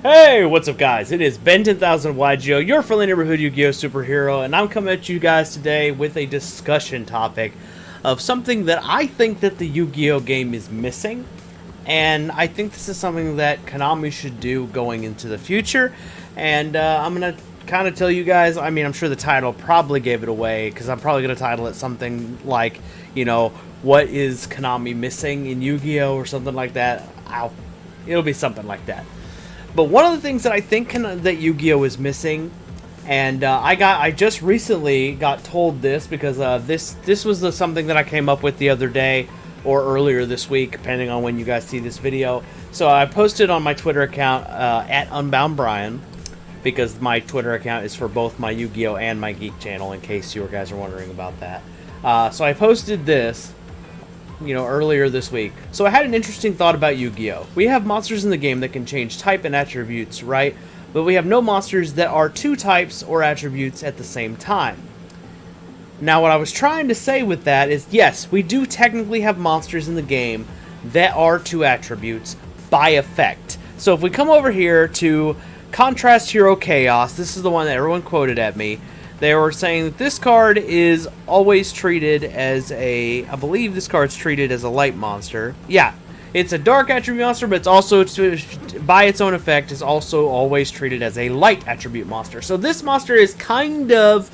Hey, what's up guys? It is Ben 10,000 yugioh, your friendly neighborhood Yu-Gi-Oh superhero, and I'm coming at you guys today with a discussion topic of something that I think that the Yu-Gi-Oh game is missing, and I think this is something that Konami should do going into the future, and I'm going to kind of tell you guys, I mean, I'm sure the title probably gave it away, because I'm probably going to title it something like, you know, what is Konami missing in Yu-Gi-Oh or something like that. It'll be something like that. But one of the things that I think that Yu-Gi-Oh is missing, and I just recently got told this because this was something that I came up with the other day or earlier this week, depending on when you guys see this video. So I posted on my Twitter account at UnboundBrian, because my Twitter account is for both my Yu-Gi-Oh and my Geek channel, in case you guys are wondering about that. So I posted this, you know, earlier this week. So I had an interesting thought about Yu-Gi-Oh! We have monsters in the game that can change type and attributes, right? But we have no monsters that are two types or attributes at the same time. Now what I was trying to say with that is, yes, we do technically have monsters in the game that are two attributes by effect. So if we come over here to Contrast Hero Chaos, this is the one that everyone quoted at me. They were saying that this card is always treated as a... I believe this card's treated as a light monster. Yeah, it's a dark attribute monster, but it's also, by its own effect, is also always treated as a light attribute monster. So this monster is kind of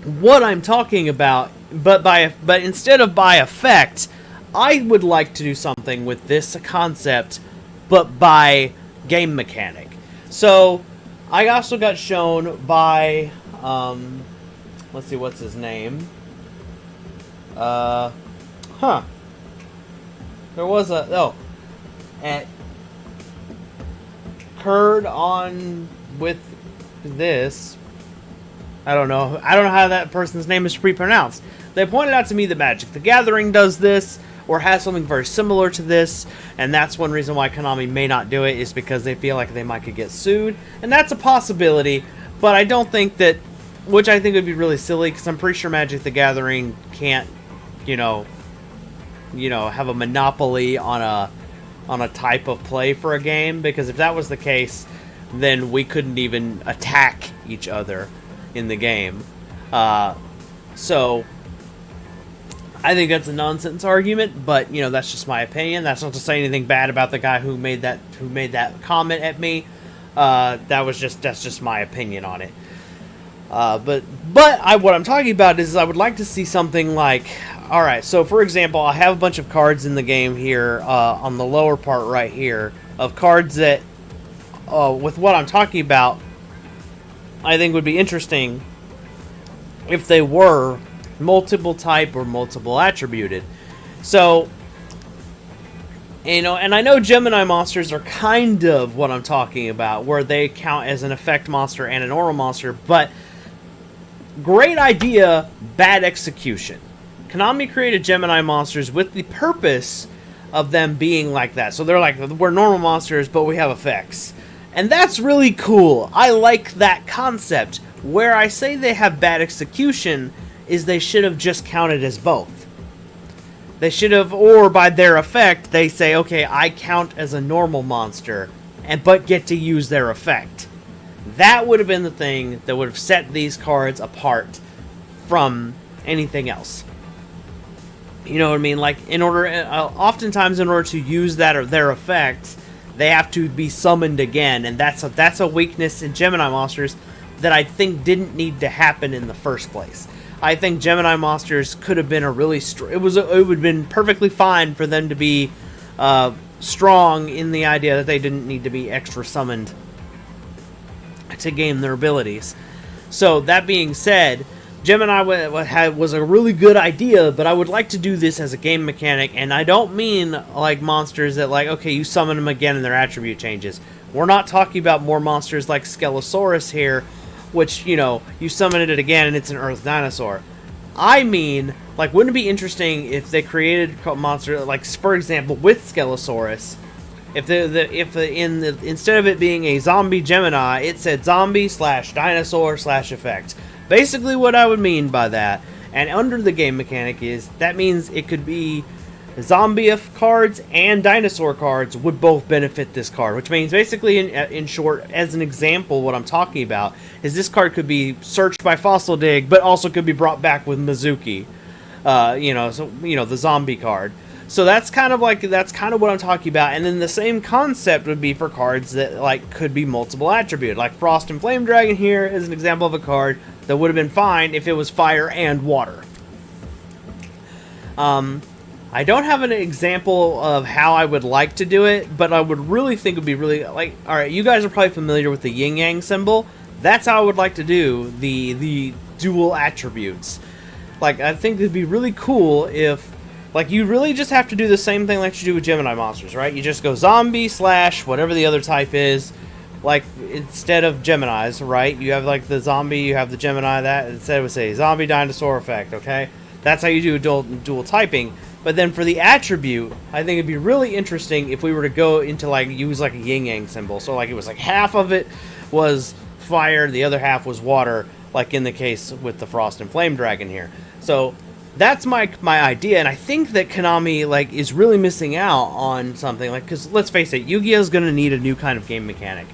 what I'm talking about, but instead of by effect, I would like to do something with this concept, but by game mechanic. So I also got shown by... let's see, what's his name? There was at Curd on with this. I don't know how that person's name is pre-pronounced. They pointed out to me that Magic the Gathering does this, or has something very similar to this, and that's one reason why Konami may not do it, is because they feel like they might could get sued, and that's a possibility, but I don't think that, which I think would be really silly, because I'm pretty sure Magic the Gathering can't, you know, have a monopoly on a type of play for a game, because if that was the case, then we couldn't even attack each other in the game. So I think that's a nonsense argument, but you know, that's just my opinion. That's not to say anything bad about the guy who made that comment at me. That's just my opinion on it. But what I'm talking about is I would like to see something like, all right, so for example, I have a bunch of cards in the game here on the lower part right here of cards that, with what I'm talking about, I think would be interesting if they were multiple type or multiple attributed. So, you know, and I know Gemini monsters are kind of what I'm talking about, where they count as an effect monster and an aura monster, but great idea, bad execution. Konami created Gemini monsters with the purpose of them being like that. So they're like, we're normal monsters, but we have effects. And that's really cool. I like that concept. Where I say they have bad execution is they should have just counted as both. They should have, or by their effect, they say, okay, I count as a normal monster, but get to use their effect. That would have been the thing that would have set these cards apart from anything else. You know what I mean? Like, oftentimes in order to use that or their effect, they have to be summoned again, and that's a weakness in Gemini monsters that I think didn't need to happen in the first place. I think Gemini monsters could have been a really it would have been perfectly fine for them to be strong in the idea that they didn't need to be extra summoned to gain their abilities. So that being said, Gemini was a really good idea, but I would like to do this as a game mechanic, and I don't mean like monsters that, like, okay, you summon them again and their attribute changes. We're not talking about more monsters like Skelosaurus here, which, you know, you summon it again and it's an Earth dinosaur. I mean, like, wouldn't it be interesting if they created a monster, like, for example, with Skelosaurus, instead of it being a zombie Gemini, it said zombie/dinosaur/effect. Basically what I would mean by that, and under the game mechanic, is that means it could be Zombie cards and dinosaur cards would both benefit this card, which means basically, in short, as an example, what I'm talking about is this card could be searched by Fossil Dig, but also could be brought back with Mizuki. The zombie card. So that's kind of what I'm talking about. And then the same concept would be for cards that like could be multiple attribute. Like Frost and Flame Dragon here is an example of a card that would have been fine if it was fire and water. I don't have an example of how I would like to do it, but I would really think it would be really like, all right, you guys are probably familiar with the yin yang symbol. That's how I would like to do the dual attributes. Like, I think it'd be really cool if, like, you really just have to do the same thing like you do with Gemini monsters, right? You just go zombie / whatever the other type is, like, instead of Geminis, right? You have, like, the zombie, you have the Gemini, that, instead it would say zombie dinosaur effect, okay? That's how you do dual typing. But then for the attribute, I think it'd be really interesting if we were to go into, like, use, like, a yin-yang symbol. So, like, it was, like, half of it was fire, the other half was water, like in the case with the Frost and Flame Dragon here. So that's my idea, and I think that Konami like is really missing out on something, like, because let's face it, Yu-Gi-Oh is going to need a new kind of game mechanic.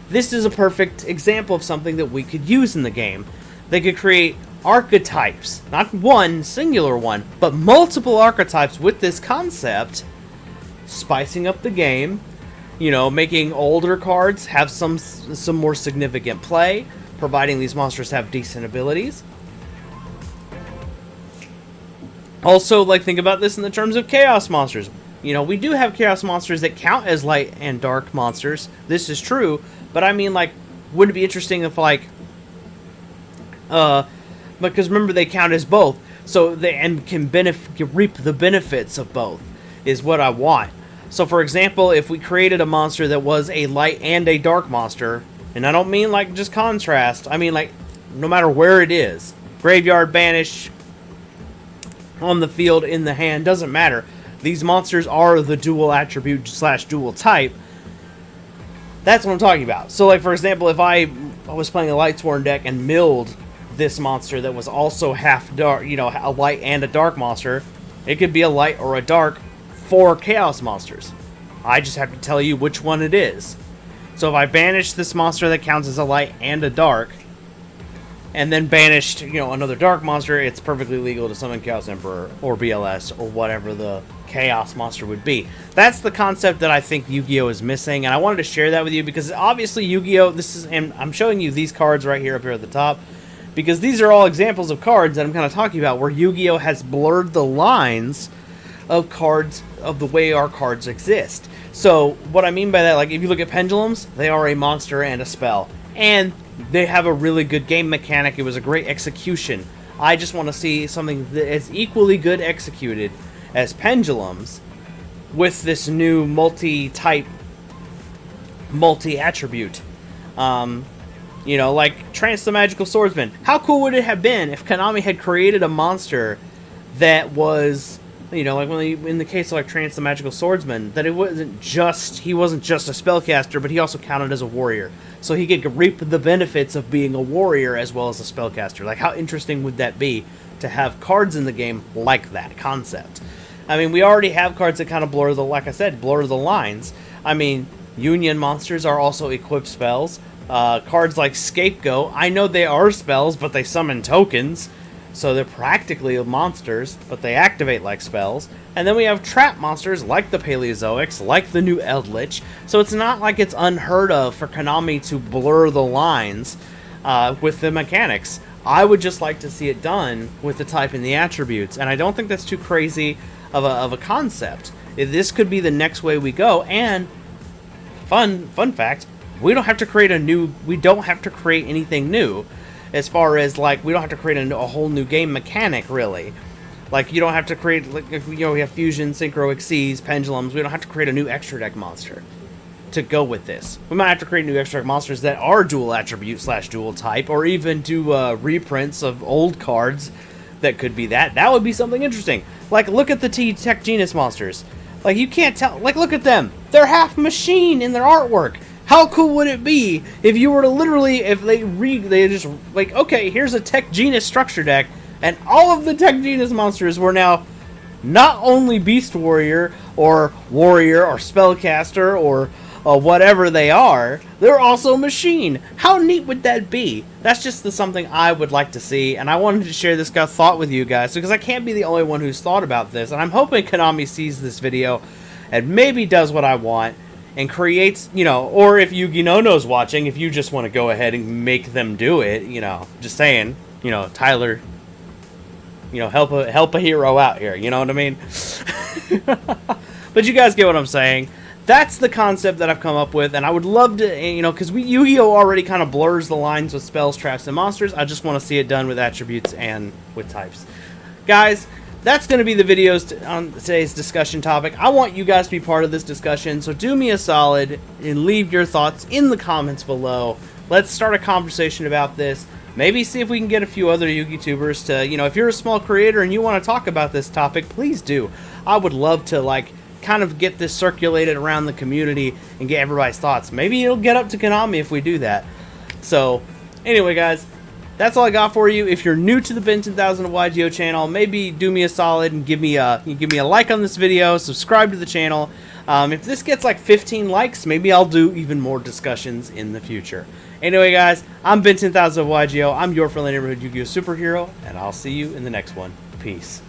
This is a perfect example of something that we could use in the game. They could create archetypes, not one singular one, but multiple archetypes with this concept, spicing up the game, you know, making older cards have some more significant play, providing these monsters have decent abilities. Also, like, think about this in the terms of Chaos monsters. You know, we do have Chaos monsters that count as light and dark monsters. This is true, but I mean, like, wouldn't it be interesting if, like, because remember, they count as both, so they can reap the benefits of both, is what I want. So, for example, if we created a monster that was a light and a dark monster, and I don't mean, like, just contrast, I mean, like, no matter where it is, graveyard, banish, on the field, in the hand, doesn't matter. These monsters are the dual attribute / dual type. That's what I'm talking about. So, like, for example, if I was playing a Lightsworn deck and milled this monster that was also half dark, you know, a light and a dark monster, it could be a light or a dark for Chaos monsters. I just have to tell you which one it is. So if I banish this monster that counts as a light and a dark, and then banished, you know, another dark monster, it's perfectly legal to summon Chaos Emperor or BLS or whatever the Chaos monster would be. That's the concept that I think Yu-Gi-Oh is missing, and I wanted to share that with you because obviously Yu-Gi-Oh, and I'm showing you these cards right here up here at the top, because these are all examples of cards that I'm kind of talking about where Yu-Gi-Oh has blurred the lines of cards, of the way our cards exist. So what I mean by that, like, if you look at pendulums, they are a monster and a spell, and they have a really good game mechanic. It was a great execution. I just want to see something that is equally good executed as pendulums with this new multi-type, multi-attribute. You know, like Trance the Magical Swordsman. How cool would it have been if Konami had created a monster that was, you know, like in the case of like Trance the Magical Swordsman, that he wasn't just a spellcaster, but he also counted as a warrior. So he could reap the benefits of being a warrior as well as a spellcaster. Like, how interesting would that be to have cards in the game like that concept? I mean, we already have cards that kind of blur the lines. I mean, Union monsters are also equipped spells. Cards like Scapegoat, I know they are spells, but they summon tokens. So they're practically monsters, but they activate like spells. And then we have trap monsters like the Paleozoics, like the new Eldritch. So it's not like it's unheard of for Konami to blur the lines with the mechanics. I would just like to see it done with the type and the attributes. And I don't think that's too crazy of a concept. This could be the next way we go. And fun fact, we don't have to create anything new. As far as, like, we don't have to create a whole new game mechanic, really. Like, you don't have to create, like, you know, we have Fusion, Synchro, Xyz, Pendulums. We don't have to create a new extra deck monster to go with this. We might have to create new extra deck monsters that are dual attribute / dual type, or even do reprints of old cards that could be that. That would be something interesting. Like, look at the Tech Genus monsters. Like, you can't tell, like, look at them. They're half machine in their artwork. How cool would it be if you were to literally, if they just, like, okay, here's a Tech Genus structure deck, and all of the Tech Genus monsters were now not only Beast Warrior or Spellcaster or whatever they are, they're also Machine. How neat would that be? That's just something I would like to see, and I wanted to share this thought with you guys because I can't be the only one who's thought about this, and I'm hoping Konami sees this video and maybe does what I want and creates, or if Yu-Gi-Oh! No's watching, if you just want to go ahead and make them do it, just saying, Tyler, help a hero out here, you know what I mean? But you guys get what I'm saying. That's the concept that I've come up with, and I would love to, because Yu-Gi-Oh! Already kind of blurs the lines with spells, traps, and monsters. I just want to see it done with attributes and with types. Guys, that's going to be the videos on today's discussion topic. I want you guys to be part of this discussion, so do me a solid and leave your thoughts in the comments below. Let's start a conversation about this. Maybe see if we can get a few other Yu-Gi-Tubers to, if you're a small creator and you want to talk about this topic, please do. I would love to, kind of get this circulated around the community and get everybody's thoughts. Maybe it'll get up to Konami if we do that. So, anyway, guys, that's all I got for you. If you're new to the Ben 10,000 of yugioh channel, maybe do me a solid and give me a like on this video, subscribe to the channel. If this gets 15 likes, maybe I'll do even more discussions in the future. Anyway, guys, I'm Ben 10,000 of yugioh. I'm your friendly neighborhood Yu-Gi-Oh! Superhero, and I'll see you in the next one. Peace.